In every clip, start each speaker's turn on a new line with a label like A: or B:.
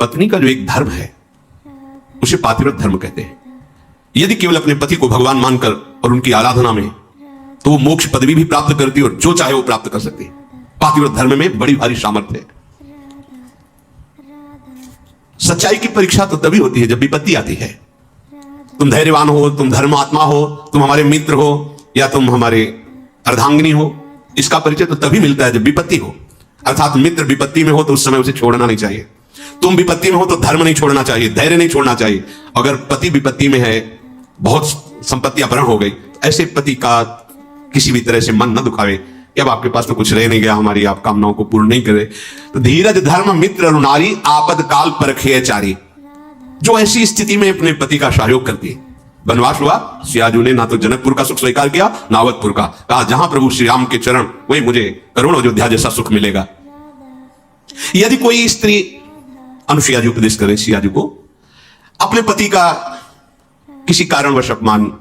A: पत्नी का जो एक धर्म है उसे पातिव्रत धर्म कहते हैं। यदि केवल अपने पति को भगवान मानकर और उनकी आराधना में, तो वो मोक्ष पदवी भी प्राप्त करती है और जो चाहे वो प्राप्त कर सकती है। पातिव्रत धर्म में बड़ी भारी सामर्थ्य है। सच्चाई की परीक्षा तो तभी होती है जब विपत्ति आती है। तुम धैर्यवान हो, तुम धर्मात्मा हो, तुम हमारे मित्र हो या तुम हमारे अर्धांगिनी हो, इसका परिचय तो तभी मिलता है जब विपत्ति हो। अर्थात मित्र विपत्ति में हो तो उस समय उसे छोड़ना नहीं चाहिए। तुम विपत्ति में हो तो धर्म नहीं छोड़ना चाहिए, धैर्य नहीं छोड़ना चाहिए। अगर पति विपत्ति में है, बहुत संपत्ति अपहरण हो गई, ऐसे पति का किसी भी तरह से मन न दुखावे कि अब आपके पास तो कुछ रह नहीं गया, हमारी आप कामनाओं को पूर्ण नहीं करे। तो धीरज धर्म मित्र नारी आपद काल परखे चारी, जो ऐसी स्थिति में अपने पति का सहयोग करती है। वनवास हुआ, सियाजू ने ना तो जनकपुर का सुख स्वीकार किया ना अवधपुर का। कहा जहां प्रभु श्री राम के चरण, वही मुझे करुण अयोध्या जैसा सुख मिलेगा। यदि कोई स्त्री, अनुसुईया जी उपदेश करे सियाजू को, अपने पति का किसी कारणवश अपमान,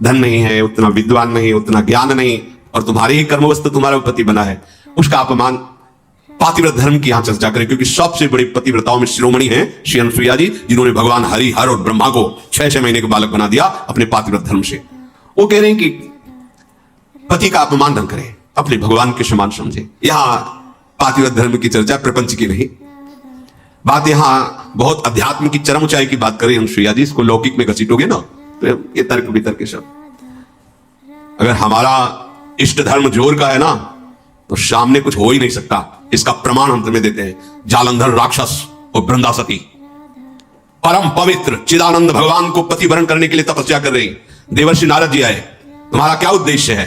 A: धन नहीं है, उतना विद्वान नहीं, उतना ज्ञान नहीं, और तुम्हारे ही कर्मवश तुम्हारा पति बना है, उसका अपमान, पातिव्रत धर्म की यहां चर्चा करें। क्योंकि सबसे बड़ी पतिव्रताओं में शिरोमणि है श्री अनुसुईया जी, जिन्होंने भगवान हरि, हर और ब्रह्मा को 6-6 महीने का बालक बना दिया अपने पातिव्रत धर्म से। वो कह रहे हैं कि पति का अपमान न करें, अपने भगवान के समान समझे। यहां पातिव्रत धर्म की चर्चा प्रपंच की नहीं, बात यहां बहुत अध्यात्म की चरम ऊंचाई की बात करें अनुसुईया जी। इसको लौकिक में घसीटोगे ना तो ये तर्क वितर्क के सब। अगर हमारा इष्ट धर्म जोर का है ना तो सामने कुछ हो ही नहीं सकता। इसका प्रमाण हम तुम्हें देते हैं। जालंधर राक्षस और वृंदा सती परम पवित्र चिदानंद भगवान को पति वरण करने के लिए तपस्या कर रही। देवर्षि नारद जी आए, तुम्हारा क्या उद्देश्य है?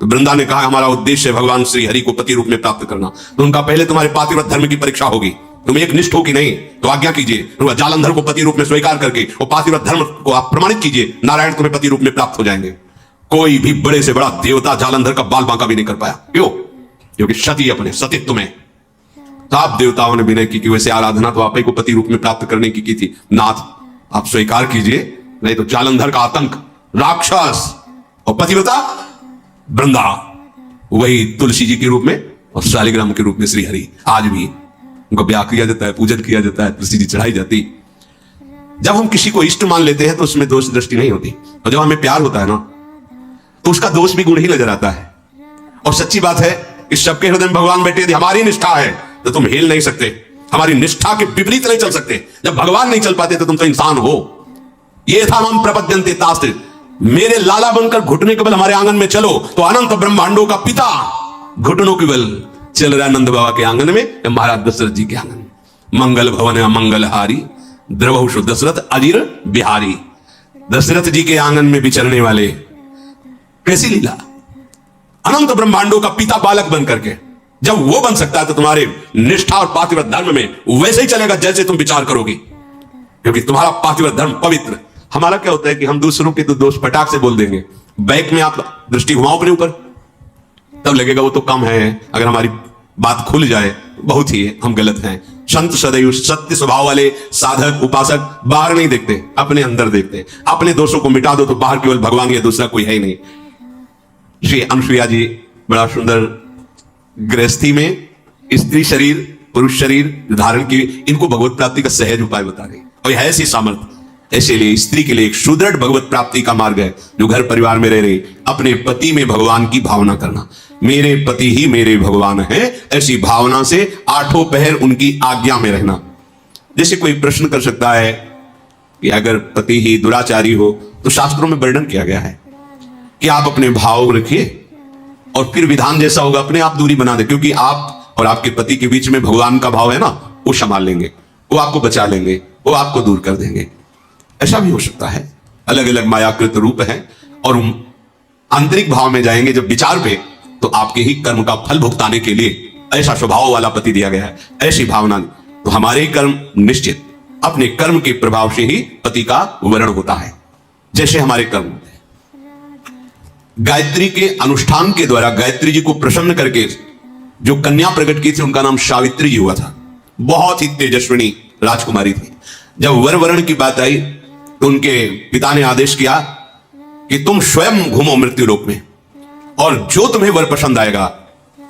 A: तो वृंदा ने कहा हमारा उद्देश्य है भगवान श्री हरि को पति रूप में प्राप्त करना। तो उनका पहले तुम्हारे पातिव्रत धर्म की परीक्षा होगी, तुम एक निष्ठ हो कि नहीं, तो आज्ञा कीजिए। जालंधर को पति रूप में स्वीकार करके और पातिव्रत धर्म को आप प्रमाणित कीजिए, नारायण तुम्हें पति रूप में प्राप्त हो जाएंगे। कोई भी बड़े से बड़ा देवता जालंधर का बाल बांका भी नहीं कर पाया। क्यों? क्योंकि सती अपने सतीत्व में। तो आप देवताओं ने विनय की कि वैसे आराधना तो आप ही को पति रूप में प्राप्त करने की थी, नाथ आप स्वीकार कीजिए, नहीं तो जालंधर का आतंक, राक्षस और पतिव्रता वृंदा, वही तुलसी जी के रूप में और शालिग्राम के रूप में श्री हरि। आज भी उनका ब्याह किया जाता है, पूजन किया जाता है, तुलसी जी चढ़ाई जाती। जब हम किसी को इष्ट मान लेते हैं तो उसमें दोष दृष्टि नहीं होती, और जब हमें प्यार होता है ना तो उसका दोष भी गुण ही नजर आता है। और सच्ची बात है इस सबके हृदय में भगवान बैठे, यदि हमारी निष्ठा है तो तुम हिल नहीं सकते, हमारी निष्ठा के विपरीत नहीं चल सकते। जब भगवान नहीं चल पाते तो तुम तो इंसान हो। ये था हम प्रपद्यन्ते तास्ते, मेरे लाला बनकर घुटने के बल हमारे आंगन में चलो तो अनंत ब्रह्मांडों का पिता घुटनों के बल चल रहा नंद बाबा के आंगन में, महाराज दशरथ जी के आंगन। मंगल भवन मंगल हारी, द्रवहु दशरथ अजीर बिहारी। दशरथ जी के आंगन में विचरने वाले, कैसी लीला! अनंत ब्रह्मांडों का पिता बालक बन करके, जब वो बन सकता है तो तुम्हारे निष्ठा और पातिव्रत धर्म में वैसे ही चलेगा जैसे तुम विचार करोगे, क्योंकि तुम्हारा पातिव्रत धर्म पवित्र। हमारा क्या होता है कि हम दूसरों के तो दोष फटाक से बोल देंगे। बैक में आप दृष्टि घुमाओ अपने ऊपर, तब लगेगा वो तो कम है। अगर हमारी बात खुल जाए बहुत ही हम गलत हैं। संत सदैव सत्य स्वभाव वाले साधक उपासक बाहर नहीं देखते, अपने अंदर देखते। अपने दोषों को मिटा दो तो बाहर केवल भगवान या दूसरा कोई है ही नहीं। श्री अनुसुईया जी बड़ा सुंदर गृहस्थी में स्त्री शरीर पुरुष शरीर धारण की, इनको भगवत प्राप्ति का सहज उपाय बता रही। और यह ऐसी सामर्थ्य, ऐसे लिए स्त्री के लिए एक सुदृढ़ भगवत प्राप्ति का मार्ग है जो घर परिवार में रह रही, अपने पति में भगवान की भावना करना। मेरे पति ही मेरे भगवान है, ऐसी भावना से 8 पहर उनकी आज्ञा में रहना। जैसे कोई प्रश्न कर सकता है कि अगर पति ही दुराचारी हो तो शास्त्रों में वर्णन किया गया है कि आप अपने भाव रखिए और फिर विधान जैसा होगा अपने आप दूरी बना दे, क्योंकि आप और आपके पति के बीच में भगवान का भाव है ना, वो संभाल लेंगे, वो आपको बचा लेंगे, वो आपको दूर कर देंगे। ऐसा भी हो सकता है। अलग अलग मायाकृत रूप है और आंतरिक भाव में जाएंगे जब विचार पे, तो आपके ही कर्म का फल भुगताने के लिए ऐसा स्वभाव वाला पति दिया गया है, ऐसी भावना। तो हमारे कर्म निश्चित, अपने कर्म के प्रभाव से ही पति का वरण होता है, जैसे हमारे कर्म होते हैं। गायत्री के अनुष्ठान के द्वारा गायत्री जी को प्रसन्न करके जो कन्या प्रकट की थी उनका नाम सावित्री जी हुआ था। बहुत ही तेजस्विनी राजकुमारी थी। जब वर वरण की बात आई तो उनके पिता ने आदेश किया कि तुम स्वयं घूमो मृत्यु लोक में और जो तुम्हें वर पसंद आएगा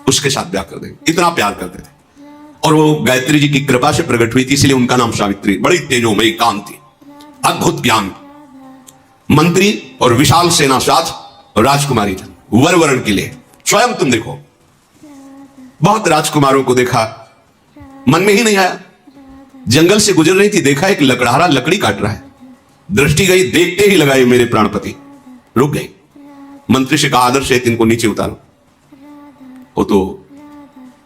A: उसके साथ ब्याह कर देंगे। इतना प्यार करते थे। और वो गायत्री जी की कृपा से प्रकट हुई थी, इसलिए उनका नाम सावित्री। बड़ी तेजोमयी कांति, अद्भुत ज्ञान, मंत्री और विशाल सेना साथ राजकुमारी थी, वर वरण के लिए। स्वयं तुम देखो, बहुत राजकुमारों को देखा, मन में ही नहीं आया। जंगल से गुजर रही थी, देखा एक लकड़हारा लकड़ी काट रहा है, दृष्टि गई, देखते ही लगाए मेरे प्राणपति, रुक गई। मंत्री से कहा आदर से इनको नीचे उतारो। वो तो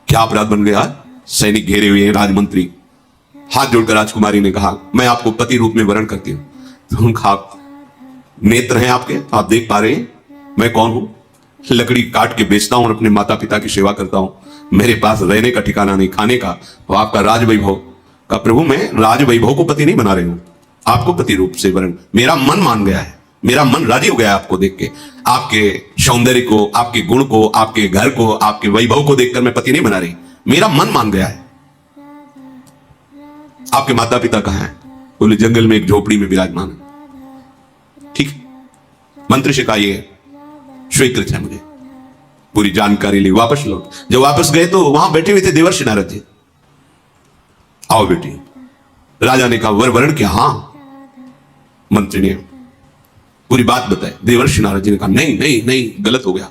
A: क्या अपराध बन गया, सैनिक घेरे हुए हैं, राजमंत्री। हाथ जोड़कर राजकुमारी ने कहा मैं आपको पति रूप में वरण करती हूं। तुम कहा नेत्र हैं आपके, आप देख पा रहे हैं मैं कौन हूं? लकड़ी काट के बेचता हूं और अपने माता पिता की सेवा करता हूं, मेरे पास रहने का ठिकाना नहीं, खाने का, तो आपका राज वैभव का। प्रभु मैं राज वैभव को पति नहीं बना रही हूं, आपको पति रूप से वरण। मेरा मन मान गया है, मेरा मन राजी हो गया आपको देख के, आपके सौंदर्य को, आपके गुण को, आपके घर को, आपके वैभव को देखकर मैं पति नहीं बना रही, मेरा मन मान गया है। आपके माता पिता कहां हैं? बोले जंगल में एक झोपड़ी में विराजमान है। ठीक, मंत्री से कहा ये स्वीकृत है, मुझे पूरी जानकारी ली, वापस लौट। जब वापस गए तो वहां बैठे हुए थे देवर्षि नारद जी। आओ बेटी। राजा ने कहा वर वरण क्या? हाँ। मंत्री ने पूरी बात बताई। देवर्षि नारद जी ने कहा नहीं नहीं नहीं, गलत हो गया।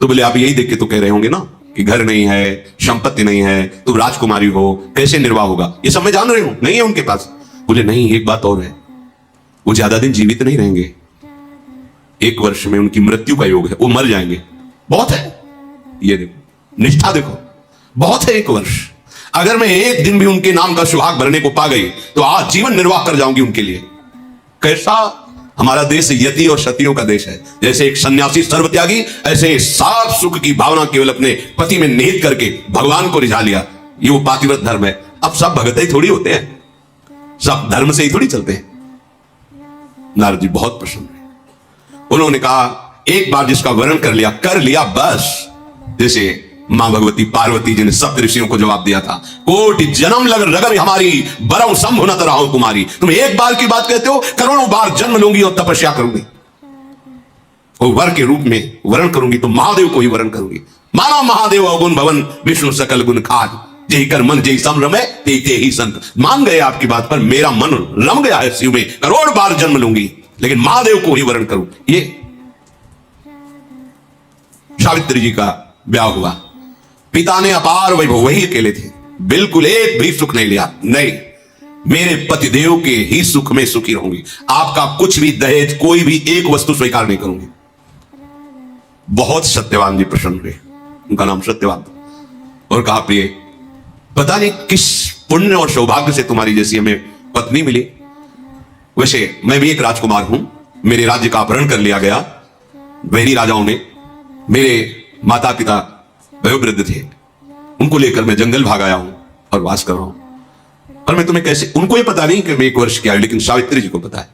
A: तो बोले आप यही देख के तो कह रहे होंगे ना कि घर नहीं है, संपत्ति नहीं है, तुम राजकुमारी हो, कैसे निर्वाह होगा? ये सब मैं जान रही हूं, नहीं है उनके पास। बोले नहीं, एक बात और है, वो ज्यादा दिन जीवित नहीं रहेंगे, 1 वर्ष में उनकी मृत्यु का योग है, वो मर जाएंगे। बहुत है, ये देखो निष्ठा देखो, बहुत है 1 वर्ष। अगर मैं एक दिन भी उनके नाम का सुहाग भरने को पा गई तो आज जीवन निर्वाह कर जाऊंगी उनके लिए। कैसा हमारा देश यति और सतियों का देश है। जैसे एक सन्यासी सर्वत्यागी, ऐसे सात सुख की भावना केवल अपने पति में निहित करके भगवान को रिझा लिया, ये वो पातिव्रत धर्म है। अब सब भगत ही थोड़ी होते हैं, सब धर्म से ही थोड़ी चलते हैं। नारद जी बहुत प्रसन्न है। उन्होंने कहा एक बार जिसका वरण कर लिया बस। जैसे मां भगवती पार्वती जी ने सप्त ऋषियों को जवाब दिया था, कोटि जन्म रगर हमारी बरऊ संभु न रहो कुमारी। तुम एक बार की बात कहते हो, करोड़ों बार जन्म लूंगी और तपस्या करूंगी, वो वर के रूप में वरण करूंगी तो महादेव को ही वरण करूंगी। माना महादेव अवगुण भवन विष्णु सकल गुण खाद, जय कर मन जय सम रमे ते ही संत। मान गए आपकी बात पर, मेरा मन रम गया है शिव में, करोड़ बार जन्म लूंगी लेकिन महादेव को ही वरण करूं। ये सावित्री जी का ब्याह हुआ। पिता ने अपार वैभव, वही अकेले थे, बिल्कुल एक भी सुख नहीं लिया। नहीं, मेरे पतिदेव के ही सुख में सुखी रहूंगी, आपका कुछ भी दहेज, कोई भी एक वस्तु स्वीकार नहीं करूंगी। बहुत सत्यवान जी प्रसन्न हुए, उनका नाम सत्यवान, और कहा प्रिय पता नहीं किस पुण्य और सौभाग्य से तुम्हारी जैसी हमें पत्नी मिली। वैसे मैं भी एक राजकुमार हूं, मेरे राज्य का अपहरण कर लिया गया वैरी राजाओं ने। मेरे माता पिता वयोवृद्ध थे, उनको लेकर मैं जंगल भाग आया हूं और वास कर रहा हूं। पर मैं तुम्हें कैसे, उनको ये पता नहीं कि मैं 1 वर्ष की आयु, लेकिन सावित्री जी को पता है,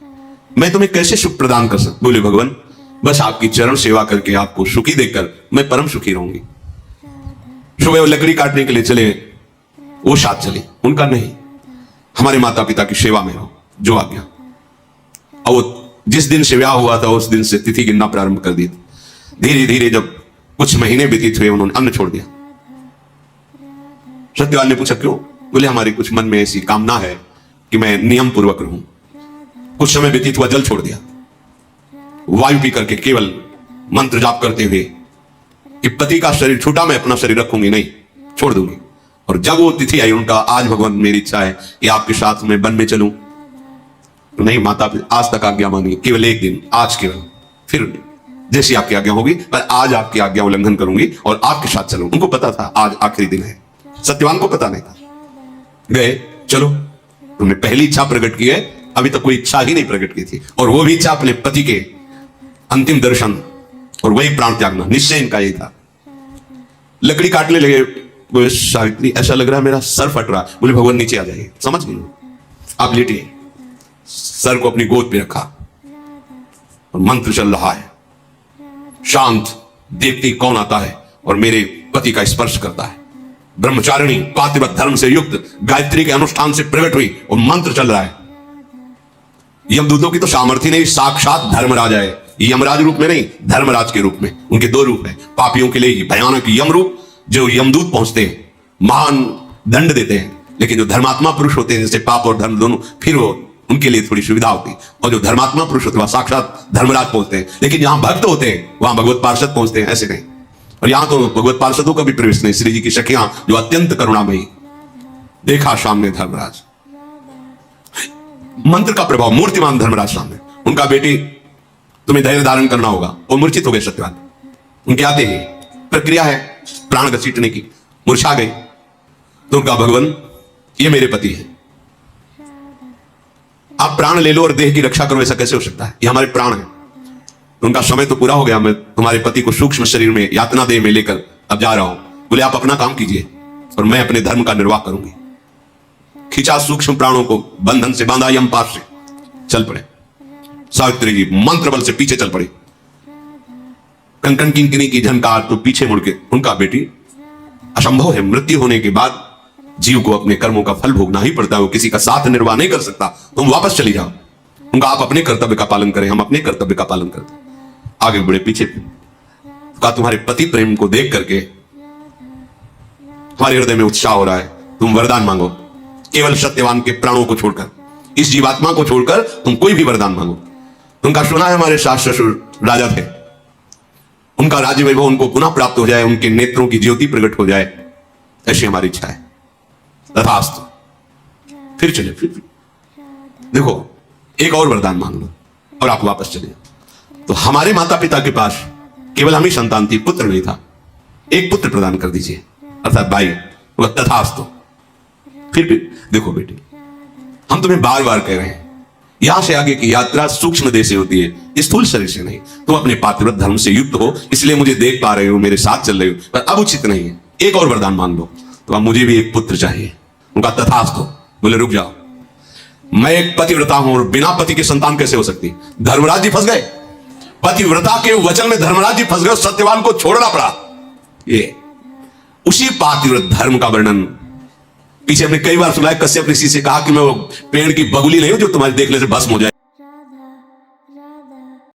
A: मैं तुम्हें कैसे सुख प्रदान कर सकता। बोले भगवान बस आपकी चरण सेवा करके आपको सुखी देखकर मैं परम सुखी रहूंगी। सुबह वो लकड़ी काटने के लिए चले, वो साथ चली, उनका नहीं, हमारे माता पिता की सेवा में रहो, जो आज्ञा। और वो जिस दिन से ब्याह हुआ था उस दिन से तिथि गिनना प्रारंभ कर दी। धीरे धीरे जब कुछ महीने व्यतीत हुए, उन्होंने अन्न छोड़ दिया। सत्यवान ने पूछा क्यों? बोले हमारी कुछ मन में ऐसी कामना है कि मैं नियम पूर्वक रहूं। कुछ समय व्यतीत हुआ, जल छोड़ दिया, वायु पी करके केवल मंत्र जाप करते हुए कि पति का शरीर छूटा मैं अपना शरीर रखूंगी नहीं, छोड़ दूंगी। और जब वो तिथि आई उनका, आज भगवान मेरी इच्छा है कि आपके साथ मैं वन में चलूं। नहीं माता पिता आज तक आज्ञा मानी, केवल एक दिन, आज केवल, फिर जैसी आपकी आज्ञा होगी, पर आज आपकी आज्ञा उल्लंघन करूंगी और आपके साथ चलूं। उनको पता था आज आखिरी दिन है, सत्यवान को पता नहीं था। गए, चलो तुमने पहली इच्छा प्रकट की है, अभी तक कोई इच्छा ही नहीं प्रकट की थी, और वो भी इच्छा अपने पति के अंतिम दर्शन और वही प्राण त्यागना, निश्चय इनका यही था। लकड़ी काटने लगे। बोले सावित्री ऐसा लग रहा है मेरा सर फट रहा। बोले भगवान नीचे आ जाइए, समझ गई, आप लेटिए। सर को अपनी गोद पे रखा और मंत्र चल रहा है, शांत, देखती कौन आता है और मेरे पति का स्पर्श करता है। ब्रह्मचारिणी पातिव्रत धर्म से युक्त गायत्री के अनुष्ठान से प्रकट हुई और मंत्र चल रहा है। यमदूतों की तो सामर्थ्य नहीं, साक्षात धर्मराज है। यमराज रूप में नहीं, धर्मराज के रूप में। उनके 2 रूप है, पापियों के लिए भयानक यम रूप जो यमदूत पहुंचते हैं, महान दंड देते हैं, लेकिन जो धर्मात्मा पुरुष होते हैं, जैसे पाप और धर्म दोनों, फिर वो उनके लिए थोड़ी सुविधा होती है। और जो धर्मात्मा पुरुष होते हैं वहां साक्षात धर्मराज पहुंचते हैं, लेकिन जहां भक्त होते हैं वहां भगवत पार्षद पहुंचते हैं, ऐसे नहीं। और यहां तो भगवत पार्षदों का भी प्रवेश नहीं। श्री जी की सखियां जो अत्यंत करुणामयी, देखा सामने धर्मराज, मंत्र का प्रभाव, मूर्तिमान धर्मराज सामने। उनका बेटी, तुम्हें धैर्य धारण करना होगा, और मूर्छित हो गए सत्यवान। उनके आते ही प्रक्रिया है प्राण घसीटने की, मूर्छा गई। तो उनका भगवान, ये मेरे पति है, आप प्राण ले लो और देह की रक्षा करो, ऐसा कैसे हो सकता है? ये हमारे प्राण है। तो उनका समय तो पूरा हो गया, मैं तुम्हारे पति को सूक्ष्म शरीर में यातना देह में लेकर अब जा रहा हूं। बोले आप अपना काम कीजिए और मैं अपने धर्म का निर्वाह करूंगी। खींचा सूक्ष्म प्राणों को, बंधन से बांधा, यमपाश से चल पड़े। सावित्री जी मंत्र बल से पीछे चल पड़ी। कनकन किंकिनी की झनकार तो पीछे मुड़ के, उनका बेटी, असंभव है, मृत्यु होने के बाद जीव को अपने कर्मों का फल भोगना ही पड़ता है, वो किसी का साथ निर्वाह नहीं कर सकता। तुम वापस चली जाओ। उनका आप अपने कर्तव्य का पालन करें, हम अपने कर्तव्य का पालन करते। आगे बढ़े, पीछे का तुम्हारे पति प्रेम को देख करके हमारे हृदय में उत्साह हो रहा है, तुम वरदान मांगो, केवल सत्यवान के प्राणों को छोड़कर, इस जीवात्मा को छोड़कर तुम कोई भी वरदान मांगो। उनका सुना है हमारे सास ससुर राजा थे, उनका राज्य वैभव उनको पुनः प्राप्त हो जाए, उनके नेत्रों की ज्योति प्रकट हो जाए, ऐसी हमारी इच्छा है। तथास्तु। फिर चले, फिर देखो, एक और वरदान मांग लो और आप वापस चले। तो हमारे माता पिता के पास केवल हम ही संतान थी, पुत्र नहीं था, एक पुत्र प्रदान कर दीजिए, अर्थात भाई। तथास्तु। फिर देखो बेटी, हम तुम्हें बार बार कह रहे हैं, यहां से आगे की यात्रा सूक्ष्म देह से होती है, स्थूल शरीर से नहीं। तुम अपने पातिव्रत धर्म से युक्त हो, इसलिए मुझे देख पा रहे हो, मेरे साथ चल रहे हो, पर अब उचित नहीं है। एक और वरदान मांग लो। तो अब मुझे भी एक पुत्र चाहिए। उनका तथास्तु। बोले रुक जाओ, मैं एक पतिव्रता हूं और बिना पति के संतान कैसे हो सकती? धर्मराज जी फंस गए, पतिव्रता के वचन में धर्मराज जी फंस गए, सत्यवान को छोड़ना पड़ा। ये उसी पातिव्रत धर्म का वर्णन पीछे हमने कई बार सुना है। कश्यप ऋषि से कहा कि मैं वो पेड़ की बगुली नहीं हूं जो तुम्हारे देखने से भस्म हो जाए।